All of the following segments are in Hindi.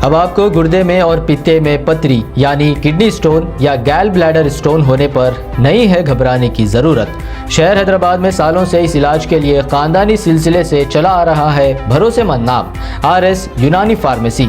अब आपको गुर्दे में और पित्ते में पथरी यानी किडनी स्टोन या गैल ब्लैडर स्टोन होने पर नहीं है घबराने की ज़रूरत। शहर हैदराबाद में सालों से इस इलाज के लिए खानदानी सिलसिले से चला आ रहा है भरोसेमंद नाम RS यूनानी फार्मेसी।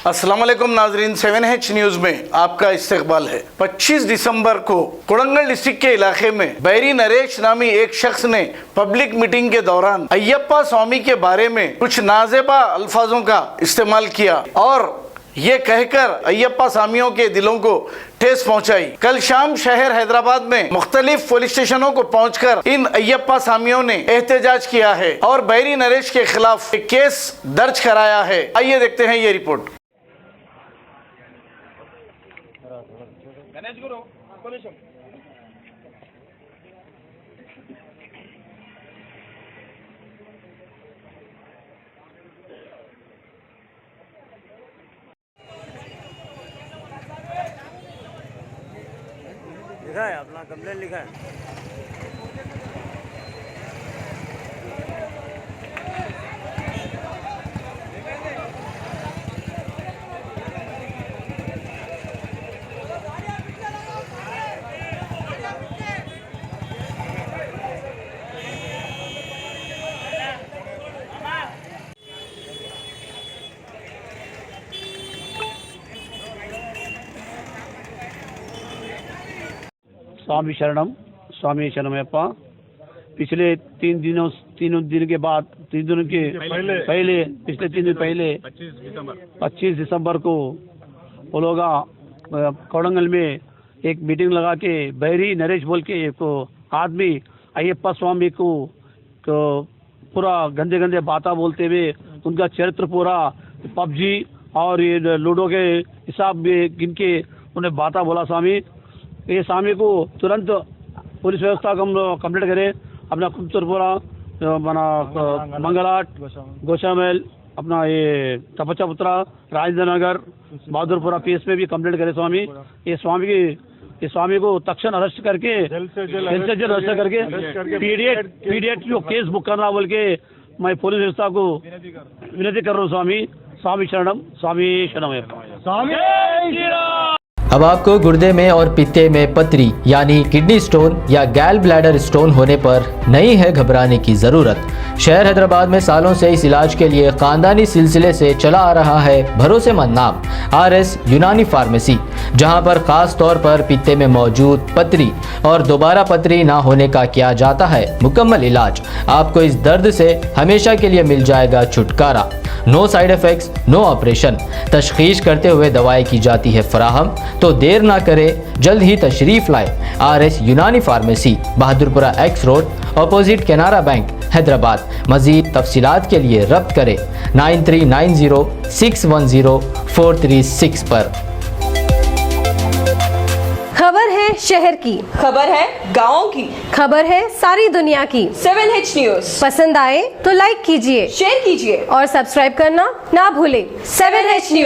अस्सलाम वालेकुम नाजरीन, 7H न्यूज में आपका इस्तकबाल है। 25 दिसंबर को कोडंगल डिस्ट्रिक्ट के इलाके में बैरी नरेश नामी एक शख्स ने पब्लिक मीटिंग के दौरान अय्यप्पा स्वामी के बारे में कुछ नाजेबा अल्फाजों का इस्तेमाल किया और ये कहकर अय्यप्पा स्वामियों के दिलों को ठेस पहुंचाई। कल शाम शहर हैदराबाद में मुख्तलिफ पुलिस स्टेशनों को पहुंचकर इन अय्यप्पा स्वामियों ने एहतजाज किया है और बैरी नरेश के खिलाफ एक केस दर्ज कराया है। आइए देखते हैं ये रिपोर्ट। लिखा है अपना कंप्लेंट लिखा है। स्वामी शरणमयप्पा पिछले 3 दिन के बाद 3 दिनों के पहले पिछले 3 दिन पहले 25 दिसंबर को वो लोग कोडंगल में एक मीटिंग लगा के बैरी नरेश बोल के एक आदमी अय्यप्पा स्वामी को पूरा गंदे गंदे बातें बोलते हुए उनका चरित्र पूरा पबजी और ये लूडो के हिसाब में गिन के उन्हें बातें बोला। ये स्वामी को तुरंत पुलिस व्यवस्था को हम कंप्लीट करें। अपना खुबसुरपुरा अपना मंगलाट गोशामेल अपना ये तपच्चा पुत्रा राजेंद्र नगर बहादुरपुरा PS में भी कंप्लीट करे स्वामी। ये स्वामी को तक्षण अरेस्ट करके जल्द से जल्द अरेस्ट करके पीडिएट जो केस बुक करना बोल के मैं पुलिस व्यवस्था को विनती कर रहा हूँ। स्वामी शरणम। अब आपको गुर्दे में और पित्ते में पथरी यानी किडनी स्टोन या गैल ब्लैडर स्टोन होने पर नहीं है घबराने की ज़रूरत। शहर हैदराबाद में सालों से इस इलाज के लिए खानदानी सिलसिले से चला आ रहा है भरोसेमंद नाम RS यूनानी फार्मेसी, जहां पर खास तौर पर पित्ते में मौजूद पथरी और दोबारा पथरी ना होने का किया जाता है मुकम्मल इलाज। आपको इस दर्द से हमेशा के लिए मिल जाएगा छुटकारा। No side effects, no operation. तशखीस करते हुए दवाएं की जाती है फराहम, तो देर ना करें, जल्द ही तशरीफ लाए RS Unani pharmacy, Bahadurpura X road, opposite Canara bank, Hyderabad. मजीद तफसीलात के लिए रब्त करें 9390610436 पर। खबर है शहर की, खबर है गाँव की, खबर है सारी दुनिया की। 7H न्यूज पसंद आए तो लाइक कीजिए, शेयर कीजिए और सब्सक्राइब करना ना भूलें। 7H news.